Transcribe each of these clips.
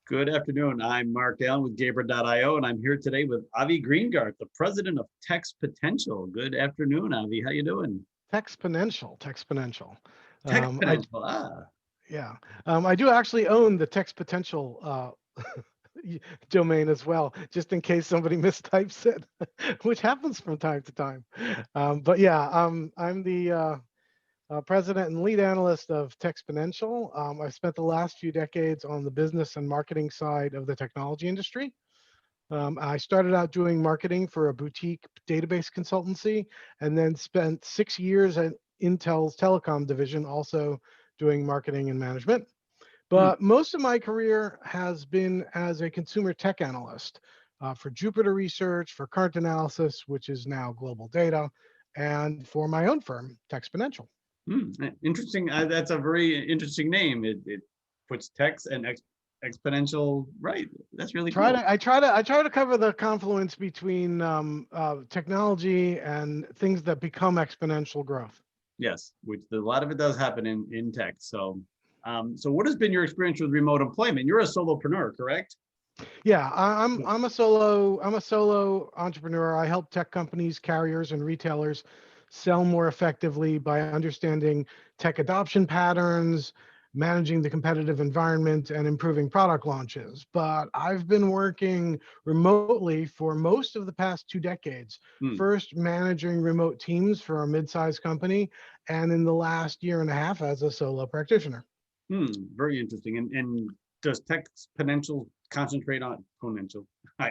Good afternoon. I'm Mark Allen with Gabriel.io, and I'm here today with Avi Greengart, the president of Techs Potential. Good afternoon, Avi. How you doing? Techsponential. I Techsponential. yeah. I do actually own the Techsponential domain as well, just in case somebody mistypes it, which happens from time to time. But yeah, I'm the president and lead analyst of Techsponential. I've spent the last few decades on the business and marketing side of the technology industry. I started out doing marketing for a boutique database consultancy and then spent 6 years at Intel's telecom division, also doing marketing and management. Hmm. But most of my career has been as a consumer tech analyst for Jupiter Research, for Current Analysis, which is now GlobalData, and for my own firm, Techsponential. Interesting. That's a very interesting name. It puts Techs and exponential right. That's really cool. I try to cover the confluence between technology and things that become exponential growth. Yes, which a lot of it does happen in tech. So, so what has been your experience with remote employment? You're a solopreneur, correct? Yeah, I'm a solo entrepreneur. I help tech companies, carriers, and retailers sell more effectively by understanding tech adoption patterns, managing the competitive environment, and improving product launches. But I've been working remotely for most of the past 2 decades. Hmm. First, managing remote teams for a mid-sized company, and in the last year and a half as a solo practitioner. Very interesting. And does Techsponential concentrate on Ponential?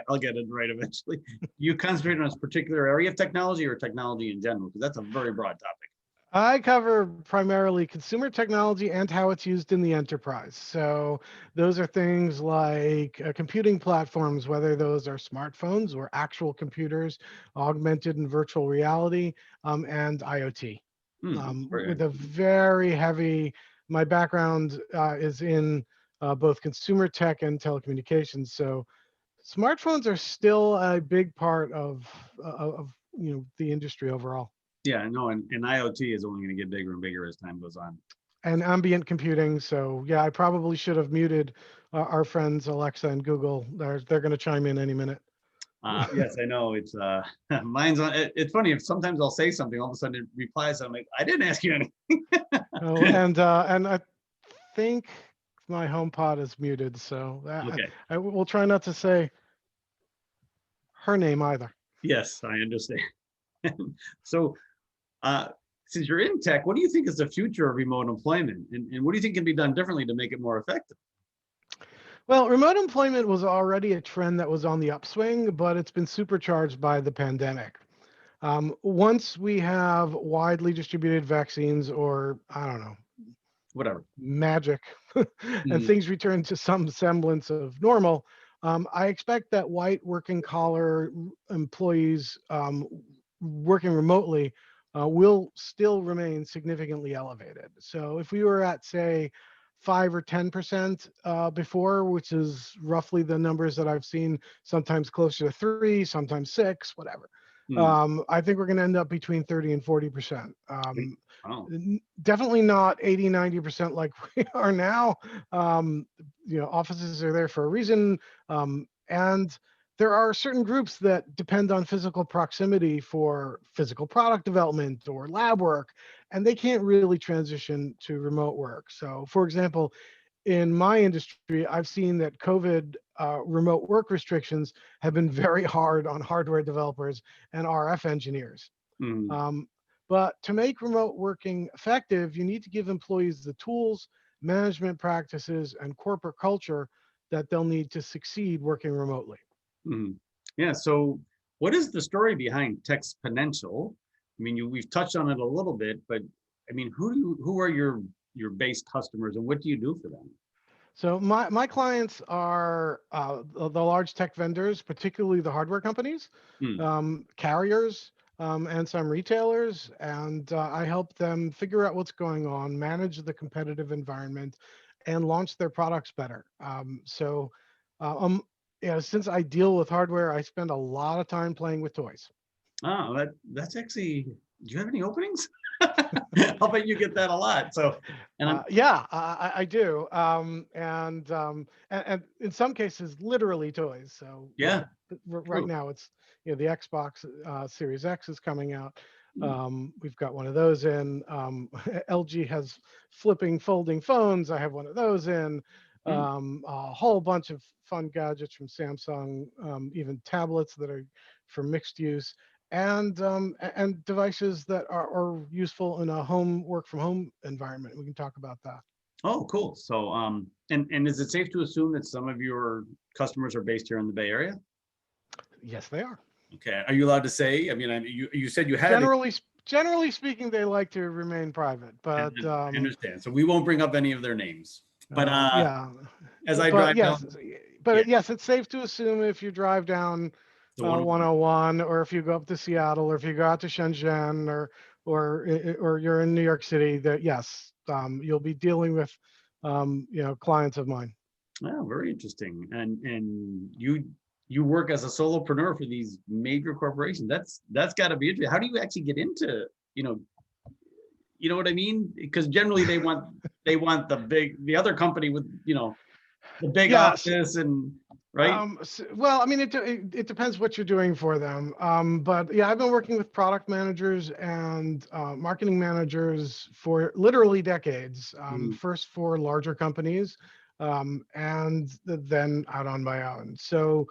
I'll get it right eventually. You concentrate on a particular area of technology or technology in general? Because that's a very broad topic. I cover primarily consumer technology and how it's used in the enterprise. So those are things like computing platforms, whether those are smartphones or actual computers, augmented and virtual reality, and IoT. Very With a very heavy, my background is in both consumer tech and telecommunications. So smartphones are still a big part of the industry overall. Yeah, I know, and IoT is only going to get bigger and bigger as time goes on. And ambient computing. So yeah, I probably should have muted our friends Alexa and Google. They're going to chime in any minute. Yes, I know. It's mine's on. It's funny if sometimes I'll say something, all of a sudden it replies. I'm like, I didn't ask you anything. Oh, and I think my HomePod is muted, so Okay. I will try not to say her name either. Yes, I understand. So, uh, since you're in tech, what do you think is the future of remote employment, and what do you think can be done differently to make it more effective? Well, remote employment was already a trend that was on the upswing, but it's been supercharged by the pandemic. Once we have widely distributed vaccines, or I don't know, Whatever. magic, and Mm, things return to some semblance of normal, I expect that white working collar employees working remotely will still remain significantly elevated. So if we were at, say, 5 or 10% before, which is roughly the numbers that I've seen, sometimes closer to 3, sometimes 6, whatever. mm. I think we're going to end up between 30 and 40%. Oh, Definitely not 80, 90% like we are now. Offices are there for a reason. And there are certain groups that depend on physical proximity for physical product development or lab work, and they can't really transition to remote work. So, for example, in my industry, I've seen that COVID remote work restrictions have been very hard on hardware developers and RF engineers. mm. Um, but to make remote working effective, you need to give employees the tools, management practices, and corporate culture that they'll need to succeed working remotely. Mm. Yeah. So, what is the story behind Techsponential? I mean, we've touched on it a little bit, but I mean, who are your base customers, and what do you do for them? So my clients are the large tech vendors, particularly the hardware companies, Mm, carriers, and some retailers, and I help them figure out what's going on, manage the competitive environment, and launch their products better. Uh, um, since I deal with hardware, I spend a lot of time playing with toys. Oh, that's actually. Do you have any openings? I'll bet you get that a lot. So, and I'm, Yeah, I do. And in some cases, literally toys. So yeah, right true. now it's, the Xbox Series X is coming out. Mm, We've got one of those in. LG has flipping, folding phones. I have one of those in. mm. A whole bunch of fun gadgets from Samsung, even tablets that are for mixed use, and devices that are useful in a home work from home environment. We can talk about that. Oh, cool. So, and is it safe to assume that some of your customers are based here in the Bay Area? Yes, they are. Okay. Are you allowed to say? I mean, you said you had it. Generally speaking, they like to remain private, but I understand. So we won't bring up any of their names. But yeah, as I but drive down, yes, yeah, yes, it's safe to assume if you drive down the one. 101, or if you go up to Seattle, or if you go out to Shenzhen, or you're in New York City, that yes, you'll be dealing with clients of mine. Oh, very interesting. And you work as a solopreneur for these major corporations. That's got to be interesting. How do you actually get into, you know, you know what I mean? Because generally they want the other company with, the big Yes. office and right. Well, I mean, it depends what you're doing for them. But yeah, I've been working with product managers and marketing managers for literally decades. Mm, First for larger companies, and then out on my own. So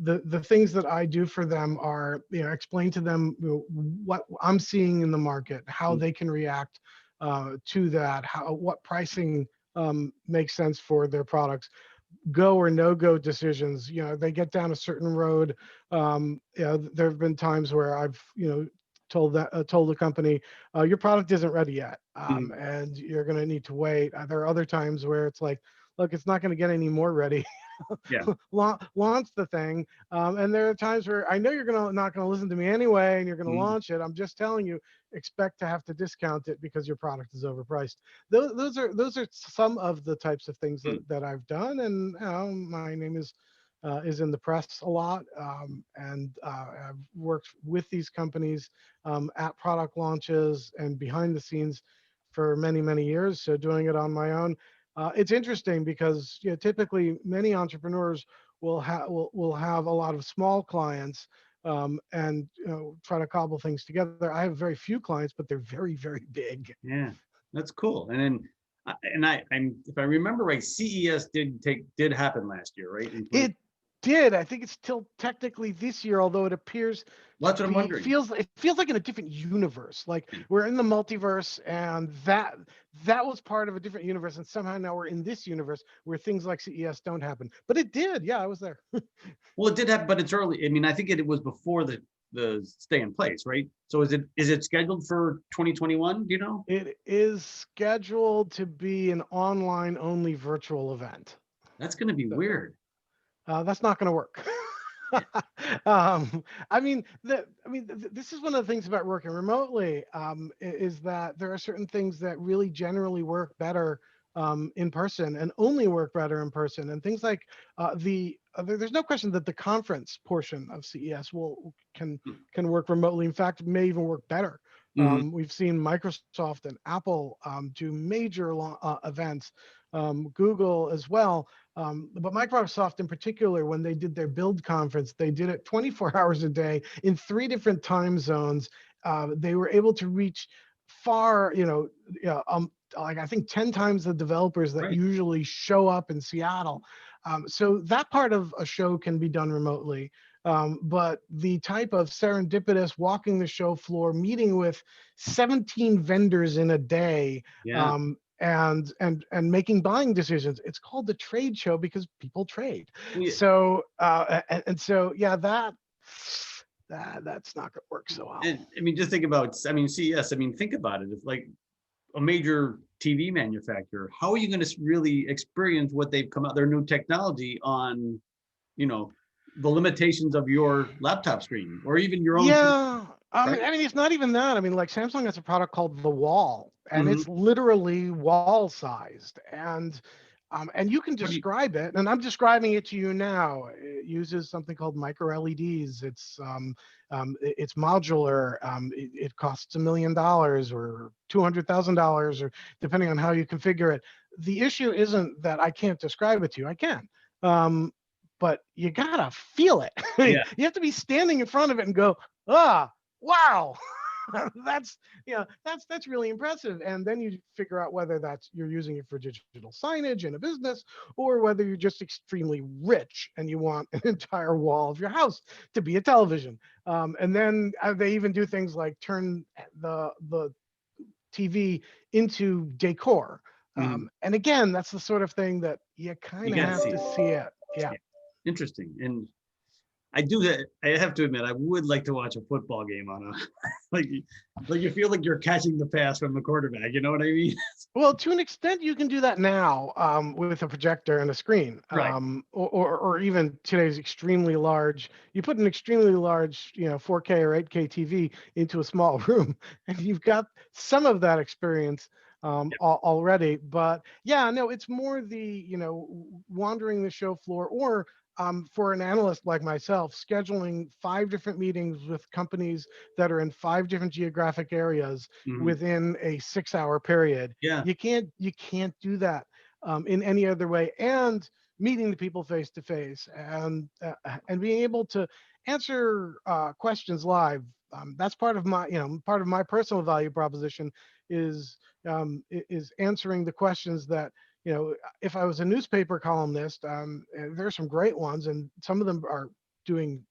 the things that I do for them are, explain to them what I'm seeing in the market, how mm, they can react to that, what pricing makes sense for their products, go or no go decisions. They get down a certain road. There have been times where I've told the company, your product isn't ready yet, mm. and you're going to need to wait. There are other times where it's like, look, it's not going to get any more ready. Yeah. Launch the thing. And there are times where I know you're not gonna listen to me anyway, and you're gonna Mm, launch it. I'm just telling you, expect to have to discount it because your product is overpriced. Those are some of the types of things mm. that I've done, and my name is in the press a lot, and I've worked with these companies at product launches and behind the scenes for many years. So doing it on my own, it's interesting because typically many entrepreneurs will have a lot of small clients, and try to cobble things together. I have very few clients, but they're very big. Yeah, that's cool. And then, I'm if I remember right, CES did happen last year, right? It did. I think it's still technically this year, although it appears Well, to that's what I'm be wondering. feels like in a different universe. Like Yeah. we're in the multiverse, and that was part of a different universe, and somehow now we're in this universe where things like CES don't happen. But it did. Yeah, I was there. Well, it did happen, but it's early. I mean, I think it was before the stay in place, right? So is it scheduled for 2021? Do you know? It is scheduled to be an online only virtual event. That's going to be weird. That's not going to work. Yeah. This is one of the things about working remotely, is that there are certain things that really generally work better in person, and only work better in person. And things like there's no question that the conference portion of CES can work remotely. In fact, it may even work better. Mhm. We've seen Microsoft and Apple do major events, Google as well. But Microsoft in particular, when they did their Build conference, they did it 24 hours a day in 3 different time zones. They were able to reach far, like I think 10 times the developers that Right. usually show up in Seattle. So that part of a show can be done remotely. But the type of serendipitous walking the show floor, meeting with 17 vendors in a day, Yeah. and making buying decisions. It's called the trade show because people trade. Well, yeah. So so yeah, that's not going to work so well. And I mean, just think about. I mean, CES. I mean, think about it. It's like a major TV manufacturer. How are you going to really experience what they've come out their new technology on? You know, the limitations of your laptop screen or even your own, Yeah. right? It's not even that. I mean, like Samsung has a product called the Wall, and Mhm. it's literally wall sized. And you can What do you? describe it, and I'm describing it to you now. It uses something called micro LEDs. It's modular. It costs $1 million or $200,000, or depending on how you configure it. The issue isn't that I can't describe it to you. I can. But you gotta feel it. Yeah. You have to be standing in front of it and go, ah, wow. That's that's really impressive. And then you figure out whether that's you're using it for digital signage in a business, or whether you're just extremely rich and you want an entire wall of your house to be a television. And then they even do things like turn the TV into decor. Mhm. And again, that's the sort of thing that you You kind of gotta have see to it. see it. Yeah. Yeah. Interesting. And I do that. I have to admit, I would like to watch a football game on a like, like you feel like you're catching the pass from the quarterback. You know what I mean? Well, to an extent, you can do that now with a projector and a screen, Right. or even today's extremely large. You put an extremely large, 4K or 8K TV into a small room, and you've got some of that experience already. But yeah, no, it's more the wandering the show floor, or for an analyst like myself, scheduling 5 different meetings with companies that are in 5 different geographic areas Mhm. within a 6-hour period. Yeah. You can't do that in any other way. And meeting the people face to face, and being able to answer questions live. That's part of my personal value proposition is answering the questions that if I was a newspaper columnist, there's some great ones, and some of them are doing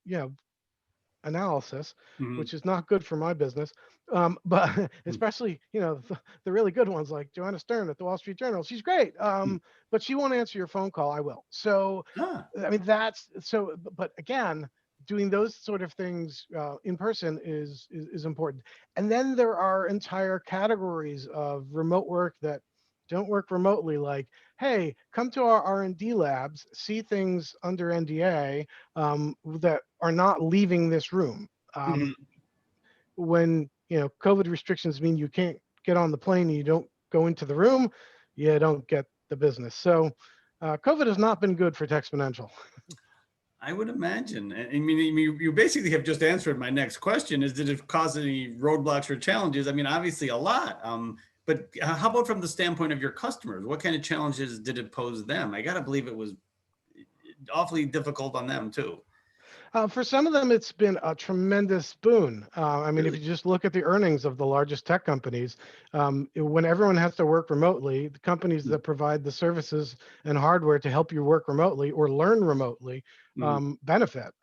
analysis, Mhm. which is not good for my business. But Mhm. especially, the really good ones like Joanna Stern at the Wall Street Journal. She's great, but she won't answer your phone call. I will. So, Ah. I mean, that's so. But again, doing those sort of things in person is important. And then there are entire categories of remote work that don't work remotely. Like, hey, come to our R&D labs, see things under NDA that are not leaving this room. Mhm. When COVID restrictions mean you can't get on the plane and you don't go into the room, you don't get the business. So COVID has not been good for Techsponential. I would imagine. I mean, you basically have just answered my next question: is did it cause any roadblocks or challenges? I mean, obviously a lot. But how about from the standpoint of your customers? What kind of challenges did it pose them? I gotta believe it was awfully difficult on them too. For some of them, it's been a tremendous boon. I mean, if Really? you just look at the earnings of the largest tech companies, when everyone has to work remotely, the companies that provide the services and hardware to help you work remotely or learn remotely Mhm. benefit.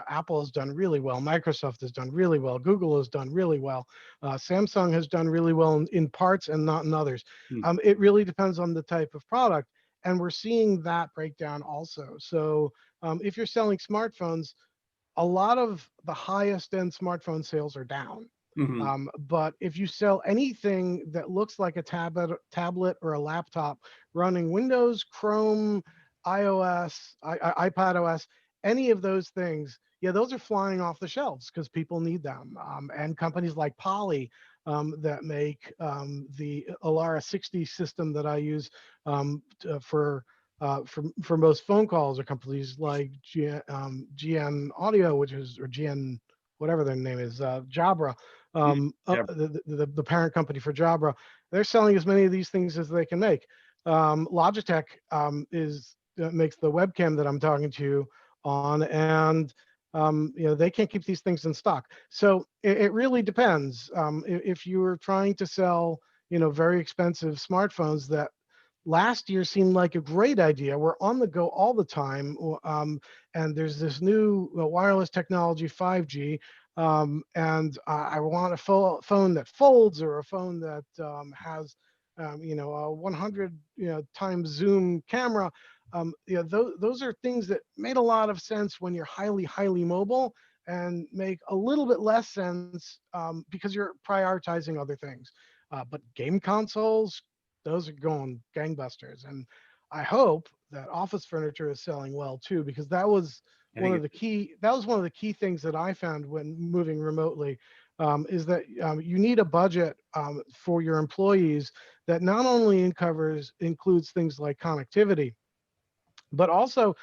Apple has done really well. Microsoft has done really well. Google has done really well. Samsung has done really well in parts and not in others. Mhm. It really depends on the type of product. And we're seeing that breakdown also. So if you're selling smartphones, a lot of the highest end smartphone sales are down. Mhm. But if you sell anything that looks like a tablet or a laptop running Windows, Chrome, iOS, iPad OS, any of those things, yeah, those are flying off the shelves because people need them. And companies like Poly that make the Alara 60 system that I use for most phone calls, are companies like GN Audio, or GN, whatever their name is, Jabra, Mhm. Yeah. the parent company for Jabra. They're selling as many of these things as they can make. Logitech makes the webcam that I'm talking to you on, and they can't keep these things in stock. So it really depends. If you were trying to sell very expensive smartphones that last year seemed like a great idea. We're on the go all the time, and there's this new wireless technology, 5G, and I want a phone that folds, or a phone that has, a 100 times zoom camera. Those are things that made a lot of sense when you're highly mobile, and make a little bit less sense because you're prioritizing other things. But game consoles, those are going gangbusters. And I hope that office furniture is selling well too, because I think that was one of the key things that I found when moving remotely, is that you need a budget for your employees that not only includes things like connectivity, but also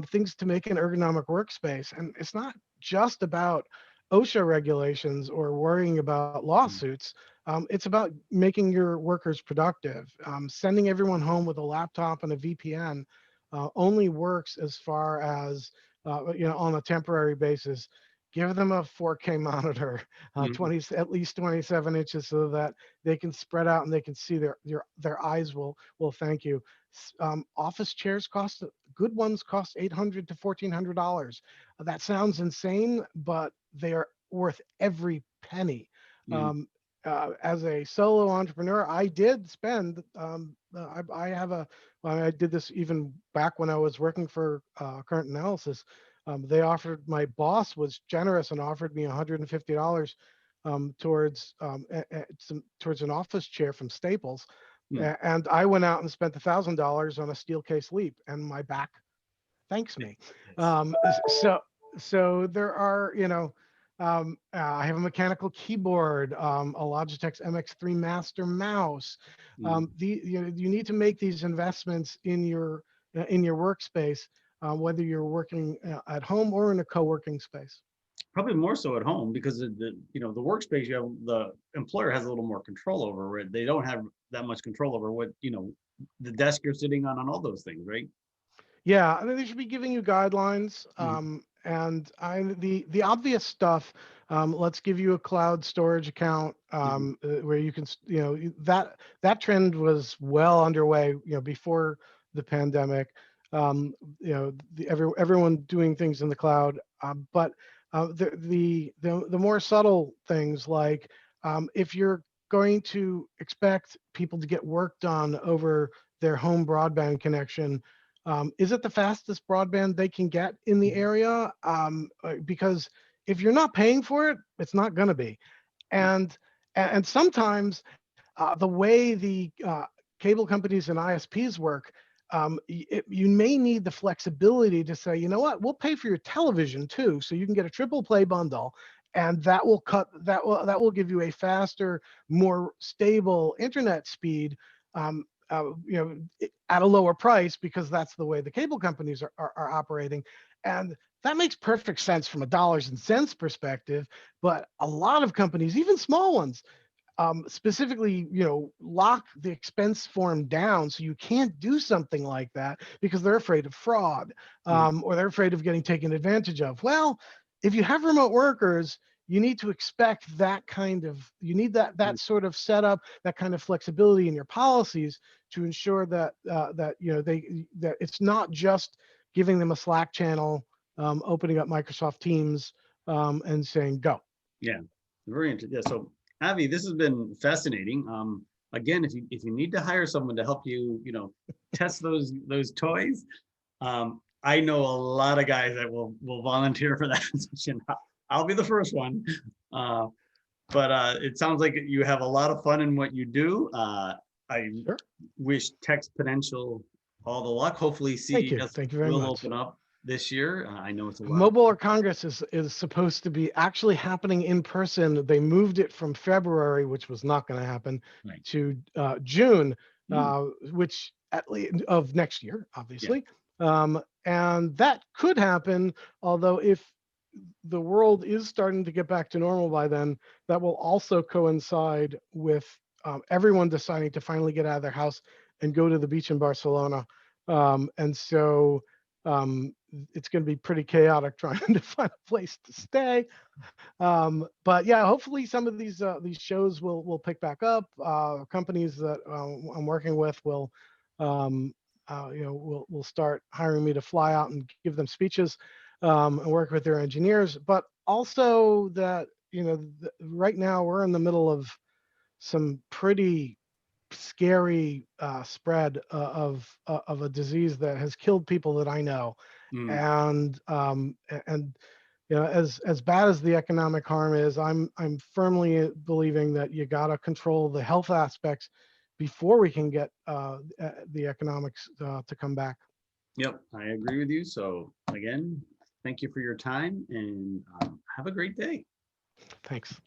things to make an ergonomic workspace. And it's not just about OSHA regulations or worrying about lawsuits. It's about making your workers productive. Sending everyone home with a laptop and a VPN only works as far as, on a temporary basis. Give them a 4K monitor, Mhm. at least 27 inches, so that they can spread out and they can see their eyes will thank you. Office chairs good ones cost $800 to $1,400. That sounds insane, but they are worth every penny. Mm. Um, as a solo entrepreneur, I did spend. I have a. I did this even back when I was working for Current Analysis. My boss was generous and offered me $150 towards an office chair from Staples. Mm. And I went out and spent $1,000 on a steel case leap, and my back thanks me. Yes. Um, so there are, I have a mechanical keyboard, a Logitech MX3 Master mouse. Mm. You need to make these investments in your workspace, whether you're working at home or in a co-working space. Probably more so at home because the workspace you have, the employer has a little more control over, where they don't have that much control over what, the desk you're sitting on and all those things, right? Yeah, I mean, they should be giving you guidelines. Mhm. And the obvious stuff. Let's give you a cloud storage account Mhm. where you can, that trend was well underway, before the pandemic. Everyone doing things in the cloud. But the more subtle things, like if you're going to expect people to get work done over their home broadband connection, is it the fastest broadband they can get in the Mhm. area? Because if you're not paying for it, it's not going to be. Yeah. And sometimes the way the cable companies and ISPs work, you may need the flexibility to say, you know what, we'll pay for your television too, so you can get a triple play bundle, and that will give you a faster, more stable internet speed. At a lower price, because that's the way the cable companies are operating. And that makes perfect sense from a dollars and cents perspective. But a lot of companies, even small ones, specifically, lock the expense form down so you can't do something like that because they're afraid of fraud, Mm. or they're afraid of getting taken advantage of. Well, if you have remote workers, you need to expect you need that Mm. sort of setup, that kind of flexibility in your policies to ensure that it's not just giving them a Slack channel, opening up Microsoft Teams, and saying go. Yeah. Very interesting. Yeah. So, Avi, this has been fascinating. Again, if you need to hire someone to help you, test those toys, I know a lot of guys that will volunteer for that position. I'll be the first one. Uh, but it sounds like you have a lot of fun in what you do. I Sure. wish Techsponential all the luck. Hopefully, Thank you. CES Thank you very will much. open up this year. I know it's a lot. Mobile World Congress is supposed to be actually happening in person. They moved it from February, which was not going to happen, Right. to June, Mm. which at least of next year, Yeah. obviously. And that could happen, although if the world is starting to get back to normal by then, that will also coincide with everyone deciding to finally get out of their house and go to the beach in Barcelona. And so it's going to be pretty chaotic trying to find a place to stay. But yeah, hopefully some of these shows will pick back up. Companies that I'm working with will start hiring me to fly out and give them speeches, and work with their engineers. But also that, right now we're in the middle of some pretty scary spread of a disease that has killed people that I know. Mm. And as bad as the economic harm is, I'm firmly believing that you got to control the health aspects before we can get the economics to come back. Yep, I agree with you. So again, thank you for your time and have a great day. Thanks.